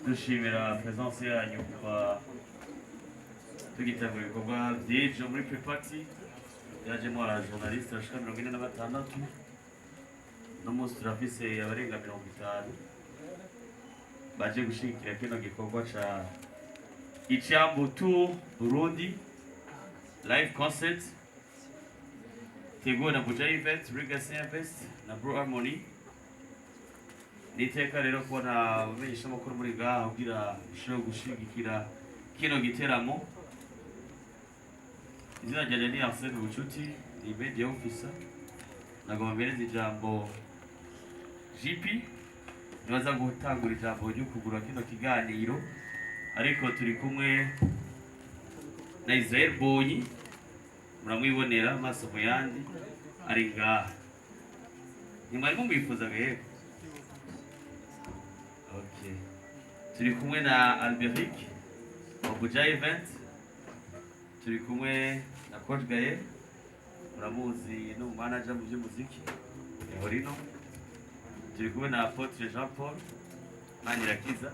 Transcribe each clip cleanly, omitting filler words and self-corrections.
dushimira presence yanyu kuba tugitegura ibikorwa by'ejo muri pre-party yajemo abajournaliste bashika 46 no munsi turafise abarenga 50 baje gushigikira kino gikorwa ca Icambu Tour Burundi live concert teguwe na Buja Event, Legacy Invest na Bro Harmony. Niteka rero kubona abamenyesha amakuru muri ngaha kugira ushobore gushigikira kino giteramo. Izina ryanje ni Arsene Bucuti, ni media officer. Nagomba mbereze ijambo GP nibaza gutangura ijambo ryo kugura kino kiganiro, ariko turi kumwe na Israel Bonyi, muramwibonera amaso mu yandi ari ngaha. Nimwari mumwifuzaga yego? Okay. Turi kumwe na Alberic wa Buja Event, turi kumwe na Coach Gaye, muramuzi no manager mu by'umuziki Horino. Turi kumwe na Apotre Jean Paul Manirakiza,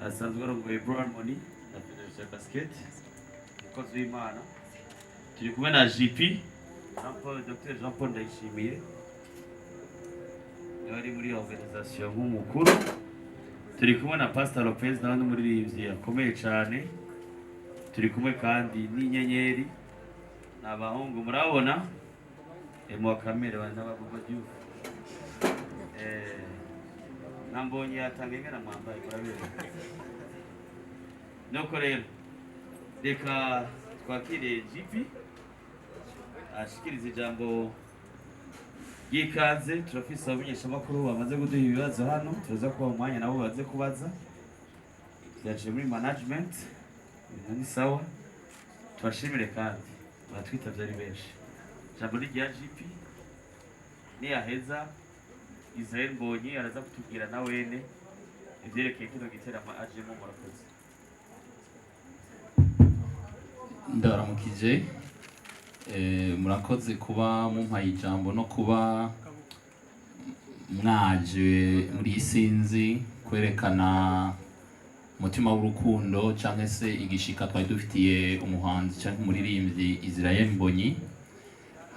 asanzwe arongoye Bro Harmony na Federation ya Basket, umukozi w'Imana. Turi kumwe na JP Dr Jean Paul Ndayishimiye, yari muri organisation nk'umukuru. Turi kumwe na Pastor Lopez nawe n'umuririmbyi akomeye cyane. Turi kumwe kandi n'inyenyeri n'abahungu murabona mu kamera bana babo byufu nambonye yatangenga na mwambaye murabere. Nuko rero reka twakire GP ashikiriza ijambo y'ikaze. Turafise abamenyesha amakuru bamaze kuduha ibibazo hano, tuza kuba umwanya nabo baze kubaza byaje muri management. Ni sawa, twashimire kandi batwitavye ari benshi. Jambo rya GP ni aheza Israel Bonyi araza kutubwira na wene ivyerekeye kino giteramo ajemo. Murakoze. Ndaramukije, murakoze kuba mumpaye ijambo no kuba mwaje muri isinzi kwerekana umutima w'urukundo cyangwa se igishika twari dufitiye umuhanzi cyangwa umuririmbyi Israel Bonyi.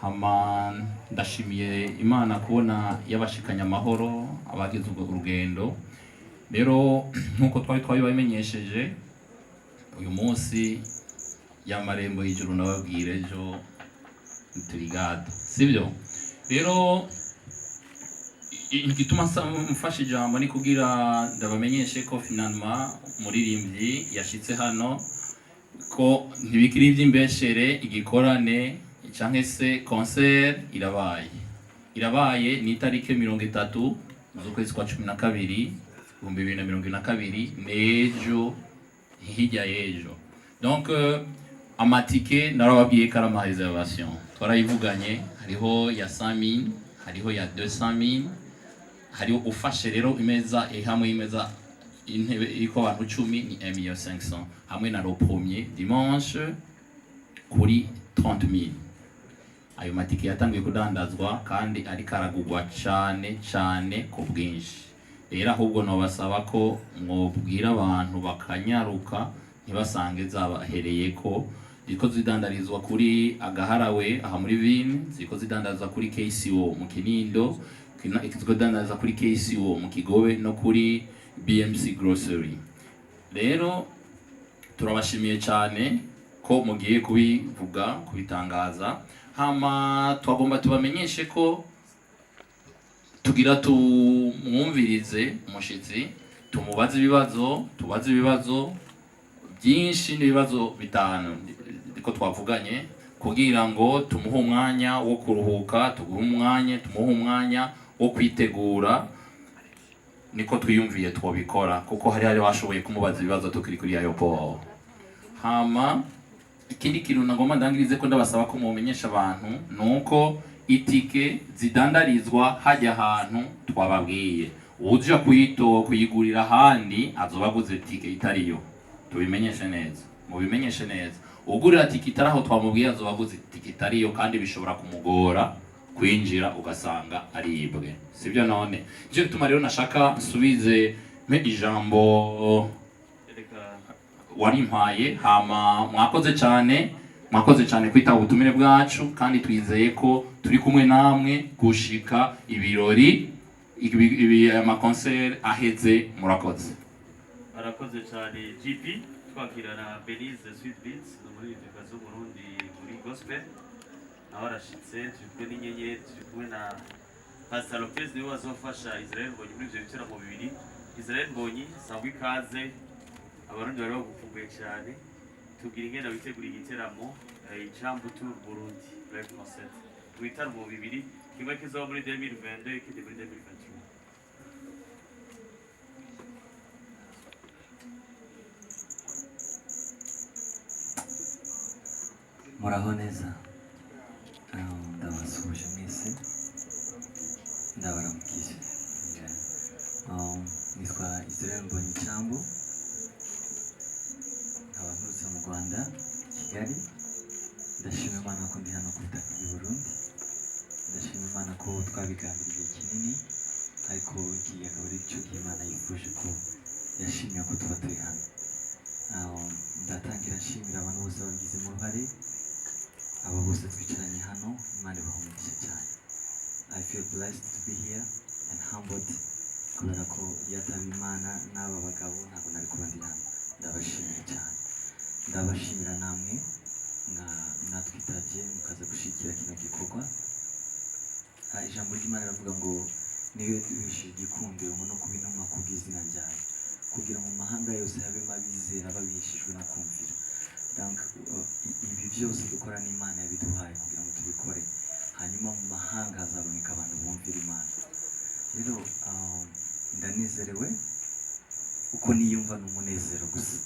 Hama ndashimiye Imana kubona yabashikanya amahoro abagize urwo urugendo. Rero nkuko twari babimenyesheje, uyu munsi y'amarembo y'ijuru nababwira ejo turigada, sibyo? Rero igituma mfashe ijambo ni kugira ndabamenyeshe ko finalement umuririmbyi yashitse hano, ko ntibikiri iby'imbeshere, igikorane cyangwa se concert irabaye ni itariki 30 z'ukwezi kwa 12 2022 n'ejo hirya y'ejo. Donc amatike narababwiye ko ari ama reservation twarayivuganye, hariho ya 100,000, hariho ya 200,000, hariho ufashe rero imeza hamwe imeza intebe iko abantu 10 ni 1,500,000 hamwe na le premier dimanche kuri 30,000. Ayo matike yatangiye kudandazwa kandi ari karagugwa cyane ku bwinshi. Rero ahubwo no basaba ko mwobwira abantu bakanyaruka ntibasange zabahereye ko ziko zidandarizwa kuri Agaharawe aha muri Vin, ziko zidandazwa kuri KCO mu Kinindo, ziko zidandaza kuri KCO mu Kigobe no kuri BMC Grocery. Rero turabashimiye cyane ko mugiye kubivuga kubitangaza. Hama twagomba tubamenyeshe ko tugira tumwumvirize umushitsi, tumubaze ibibazo byinshi n'ibibazo bitanu ko twavuganye, kugira ngo tumuhe umwanya wo kuruhuka, tumuhe umwanya wo kwitegura. Niko twiyumviye twobikora kuko hari washoboye kumubaza ibibazo tukiri kuri aeroport. Hama ikindi kintu nagomba ndangirize ko ndabasaba ko mumenyesha abantu nuko itike zidandarizwa hajya ahantu twababwiye. Uja kuyigurira handi azobaguze itike itariyo, tubimenyeshe neza, mubimenyeshe neza. Ugurira tike itaraho twamubwiye azobaguze itike itariyo, kandi bishobora kumugora kwinjira ugasanga aribwe, sibyo? None icyo gituma rero nashaka nsubize me ijambo reka warimpaye hama mwakoze cyane kwitaba ubutumire bwacu kandi twizeye ko turi kumwe namwe gushika ibirori amakonseri aheze. Murakoze. arakoze cyane GP twakira na Belize Sweet Beats no muri Afrika z'Uburundi muri gospel naho arashitse turi kumwe n'inyenyeri turi kumwe na Pastor Lopez niwe wazofasha Israel Mbonyi muri ivyo bitaramo bibiri. Israel Mbonyi sangwa ikaze abarundi bari bagukumbuye cyane tubwira ingene bitegura igiteramo Icambu Tour Burundi live concert mu bitaramo bibiri kimwe kizoba muri 2022 ikindi muri 2023. Muraho neza, ndabasuhuje mwese, ndabaramukije. Nitwa Israel Mbonyi Icambu, nkaba nturutse mu Rwanda, Kigali. Ndashima Imana ko ndi hano ku butaka bw'i Burundi. Ndashima Imana ko twabigambiriye igihe kinini, ariko iki akaba ari cyo gihe Imana yifuje ko yashimye ko tuba turi hano. Ndatangira nshimira abantu bose babigizemo uruhare, abo bose twicaranye hano. Imana ibahumugisha cyane. I feel blessed to be here and humbled kubera ko yataba Imana n'aba bagabo ntabwo nari kuba ndi hano. Ndabashimiye cyane, ndabashimira namwe mwatwitabye mukaza gushyigikira kino gikorwa. Ijambo ry'Imana riravuga ngo niwe duhesheje igikundiro no kuba intumwa kubw'izina ryayo, kugira mu mahanga yose habemo abizera babiheshejwe no kumvira. Ibi byose dukora n'Imana yabiduhaye kugira ngo tubikore, hanyuma mu mahanga hazaboneka abantu bumvira Imana. Rero ndanezerewe, uko niyumva ni umunezero gusa.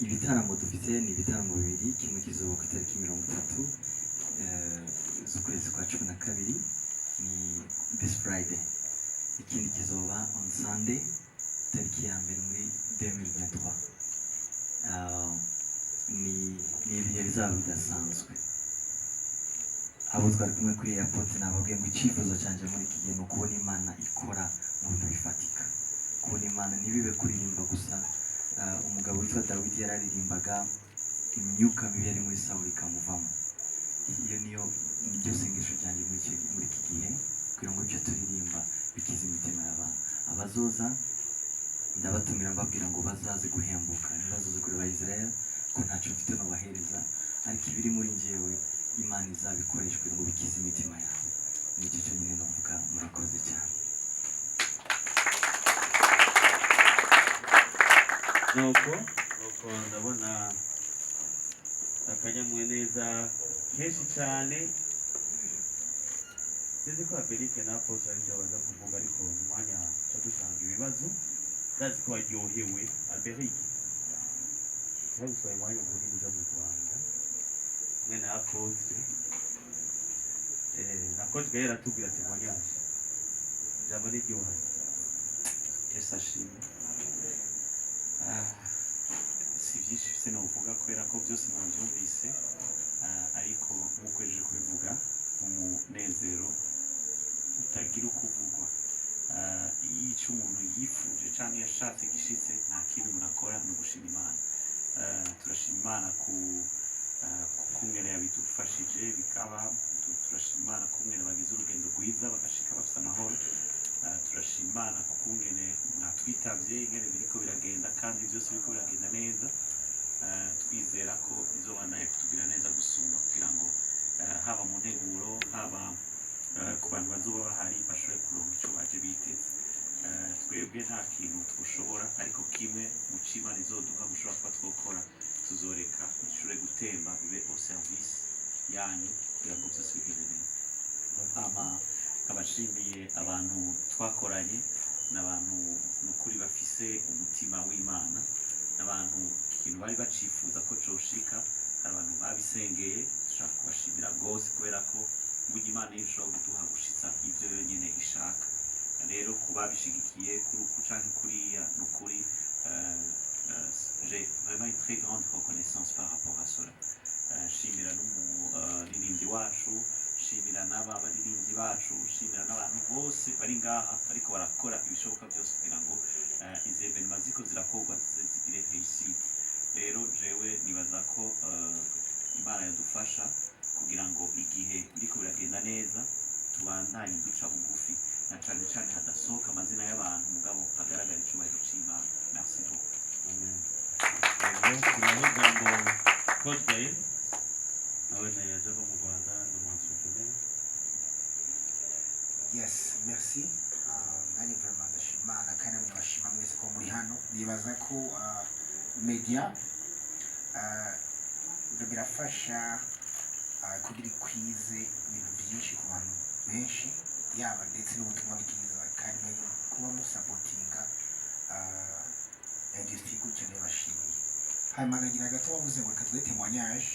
Ibitaramo dufite ni ibitaramo bibiri, kimwe kizoba ku itariki 30 z'ukwezi kwa 12 ni this Friday, ikindi kizoba on Sunday tariki ya mbere muri 2023. ni ibihe bizaba bidasanzwe. Abo twari kumwe kuri airport nababwiye ngo icyifuzo cyanjye muri iki gihe ni ukubona Imana ikora mu bintu bifatika, kubona Imana ntibibe kuririmba gusa. Umugabo witwa Dawidi yararirimbaga imyuka mibi yari muri Sawuli ikamuvamo. Iyo niryo sengesho ryanjye muri iki gihe, kugira ngo ibyo turirimba bikize imitima y'abantu. Abazoza ndabatumira mbabwira ngo bazaze guhembuka, ntibazoze kureba Israel ko ntacyo mfite no bahereza, ariko ibiri muri njyewe Imana izabikoresha kugira ngo bikize imitima yawe. Nicyo cyo nyine navuga. Murakoze cyane. nuko ndabona akanyamuneza kenshi cyane. sinzi ko Aberike na Apotre ari byo baza kuvuga, ariko mu mwanya cyo dutanga ibibazo ndazi ko baryohewe. Aberike yagutwaye umwanya munini uza mu Rwanda mwe na Apotre na Coach Gaël aratubwira ati mwanyaje ijambo n'iryohanye. Yesu ashimwe. Si byinshi bise novuga kubera ko byose mwabyumvise, ariko nk'uko ejo kubivuga umunezero utagira uko uvugwa. Iyo icyo umuntu yifuje cyangwa yashatse gishitse nta kintu umuntu akora ni ugushima Imana. Turashima Imana ku kungene yabidufashije bikaba, turashima Imana kungene bagize urugendo rwiza bagashika bafite amahoro. Turashima Imana kungene mwatwitabye ingene biriko biragenda kandi byose biriko biragenda neza. Twizera ko izobandanya kutugira neza gusumba, kugira ngo haba mu nteguro haba ku bantu bazoba bahari bashobore kuronka icyo baje biteze. Twebwe nta kintu twushobora, ariko kimwe mu c'Imana izoduha gushobora kuba twokora, tuzoreka ishobore gutemba bibe au service yanyu kugira ngo byose bigende neza. Kabashimiye abantu twakoranye, n'abantu nukuri bafise umutima w'Imana, n'abantu ikintu bari bacifuza ko coshika, hari abantu babisengeye. Dushaka kubashimira rwose kubera ko burya Imana ishobora kuduha gushitsa ibyo yonyine ishaka. Rero kubabishigikiye kuri uku canke kuriya nukuri, j'ai vraiment une très grande reconnaissance par rapport à cela. Shimira n'umuririmbyi wacu, shimira n'aba baririmbyi bacu, shimira n'abantu bose bari ngaha ariko barakora ibishoboka byose kugira ngo izi evenema ziko zirakorwa zigire réussite. Rero jewe nibaza ko Imana yadufasha kugira ngo igihe biriko biragenda neza tubandanye duca bugufi na cane cane hadasohoka amazina y'abantu mugabo hagaragara icyubahiro c'Imana. Merci beaucoup. Amen. Turavuga ngo Coach Gaye nawe yaje ava mu Rwanda ni umu-entrepreneur. Yes, merci. Nanjye vraiment ndashima Imana kandi ndabashima mwese ko muri hano. Nibaza ko media birafasha kugira ikwize ibintu byinshi ku bantu benshi, yaba ndetse n'ubutumwa bwiza kandi kuba musapotinga industrie gutya ndabashimiye. Hanyuma nagira gato wavuze ngo reka tuve témoignage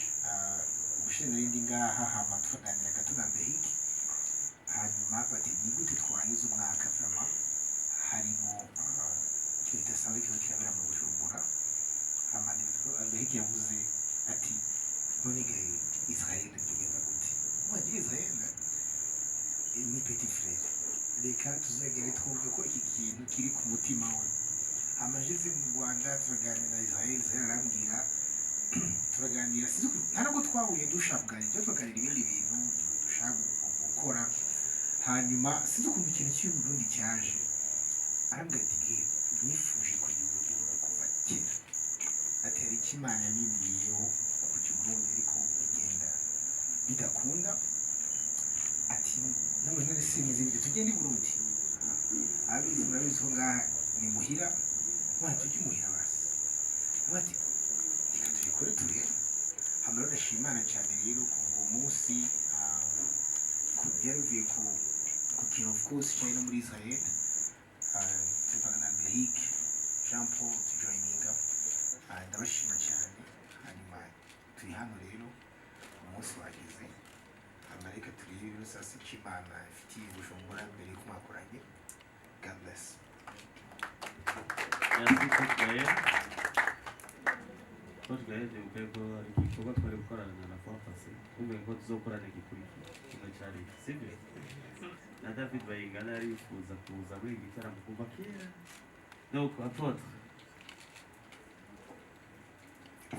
ubushize narindi ngaha hama tukaganira gato na Behik, hanyuma bati ni gute twarangiza umwaka vraiment harimo ikintu kidasanzwe kiba kirabera mu Bujumbura. Hama Behik yavuze ati none gaye Israel bigenda gute? Mwaje Israel ni petit frère, reka tuzagere twumve ko iki kintu kiri ku mutima we. Amajeze mu Rwanda turaganira na Israel arambwira turaganira nta nubwo twahuye dushaka kuganira, tuganira ibindi bintu dushaka gukora. Hanyuma sinzi ukuntu ikintu cy'u Burundi cyaje, arambwira ati nifuje kugira Uburundi kuva kera, ati hari icyo Imana yabimbwiyeho ku Burundi ariko bigenda bidakunda, ati namwe none simeze ibyo tugende i Burundi. Abizi murabizi ko ngaha ni muhira, wacu cy'umuhira basi. Bati reka tubikore turebe. Hama rero ndashima Imana cyane rero kuva umunsi byaruvuye ku King of Course cyane no muri Israel, tupagana na Behik Jean Paul tujoininga, ndabashima cyane. Hanyuma turi hano rero umunsi wageze, hama reka turebe rero sasa icyo Imana ifitiye Bujumbura mbere y'uko mwakoranye. God bless. Merci Coach Gaye. Coach Gaye ndibuka ko ari igikorwa twari gukorana na Fapasi, twumve ko tuzokorana igikurikira kimwe cyari sibyo, na David Bayingana arifuza kuza muri iki gitaramo kuva kera. Donc apôtre,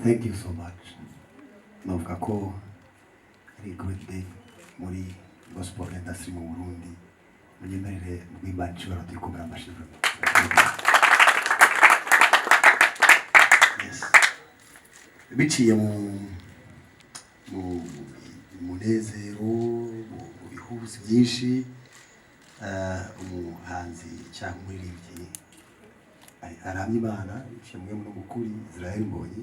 thank you so much. Navuga ko ari good day muri gospel industry mu Burundi. Munyemerere mwimana ishobora tuyikomera amashimwe. Yes. Biciye mu munezero, mu bihuzi byinshi, umuhanzi cyangwa umuririmbyi aramya Imana biciye mwe mu mukuri Israel Mbonyi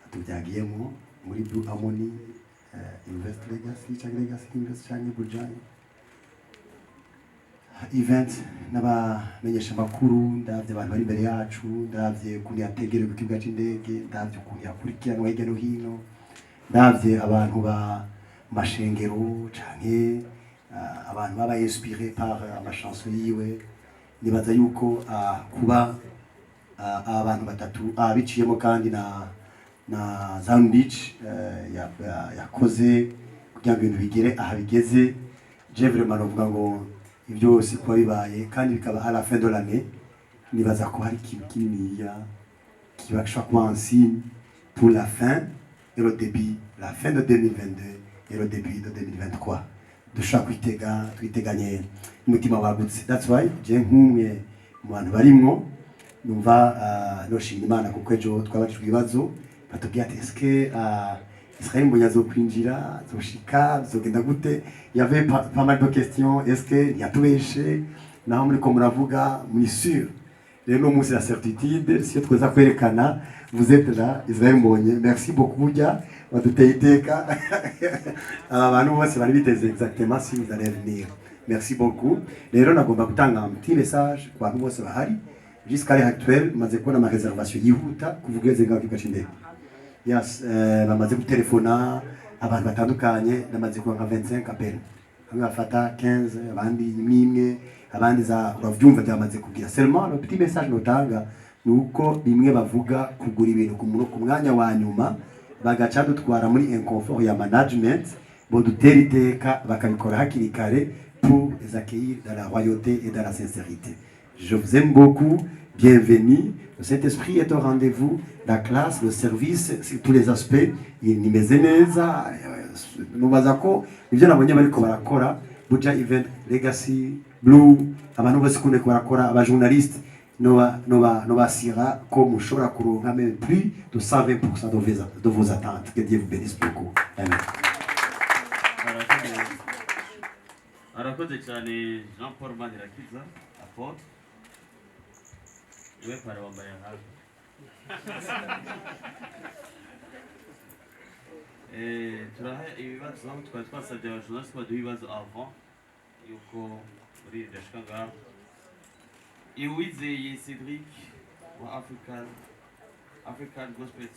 atubyagiyemo muri Blue Harmony Invest Legacy cyangwa Legacy Invest cyangwa Bujani event n'abamenyesha makuru, ndavye abantu bari imbere yacu, ndavye ukuntu yategerewe ku kibuga c'indege, ndavye ukuntu yakurikiranwa hirya no hino, ndavye abantu ba mashengero canke abantu baba inspiré par amachanson yiwe. Nibaza yuko kuba abantu batatu biciyemo kandi na Zion Beach yakoze kugira ngo ibintu bigere aha bigeze. Je vraiment novuga ngo ibyo byose kuba bibaye kandi bikaba à la fin de l'année, nibaza ko hari ikintu kininiya kibasha kuba un signe pour la fin et le début, la fin de 2022 et le début de 2023. Dushaka twiteganye umutima wagutse. That's why je nk'umwe mu bantu barimwo numva noshima Imana kuko ejo twabajijwe ibibazo batubwiye ati eske Israel Mbonyi azokwinjira, azoshika, bizogenda gute? Il y avait pas mal de questions. Est-ce que yatubeshe naho muri ko muravuga muri sûr? Rero umunsi la certitude si tweza kwerekana vous êtes là Israel Mbonyi. Merci beaucoup bya baduteye iteka. Abantu bose bari biteze exactement si vous allez venir. Merci beaucoup. Rero nagomba gutanga un petit message ku bantu bose bahari. Jusqu'à l'heure actuelle maze kubona ama réservation yihuta kuvugeze ngaho kigashinde. Yes, bamaze gutelefona abantu batandukanye, namaze kuba nka 25 appels. Bamwe bafata 15, abandi imwe, abandi za uravyumva byamaze kugira. Seulement le petit message notanga nuko bimwe bavuga kugura ibintu ku mwanya wa nyuma bagaca dutwara muri inconfort ya management, bo dutera iteka bakabikora hakiri kare pour les accueillir dans la royauté et dans la sincérité. Je vous aime beaucoup bienvenue. Le Saint-Esprit est au rendez-vous. La classe, le service, sur tous les aspects, nimeze neza. Nubaza ko ibyo nabonye bariko barakora Buja Event Legacy Blue abantu bose kunde barakora abajournaliste no basira ko mushobora kuronka même plus de 120% de vos attentes. Que Dieu vous bénisse beaucoup. Amen. arakoze cyane Jean Paul Manirakiza apotre iwe pare wambaye hafi turaha ibibazo twari twasabye abajournaliste baduha ibibazo avant yuko muri ndashika ngaho Iwizeye Cedric wa African Gospel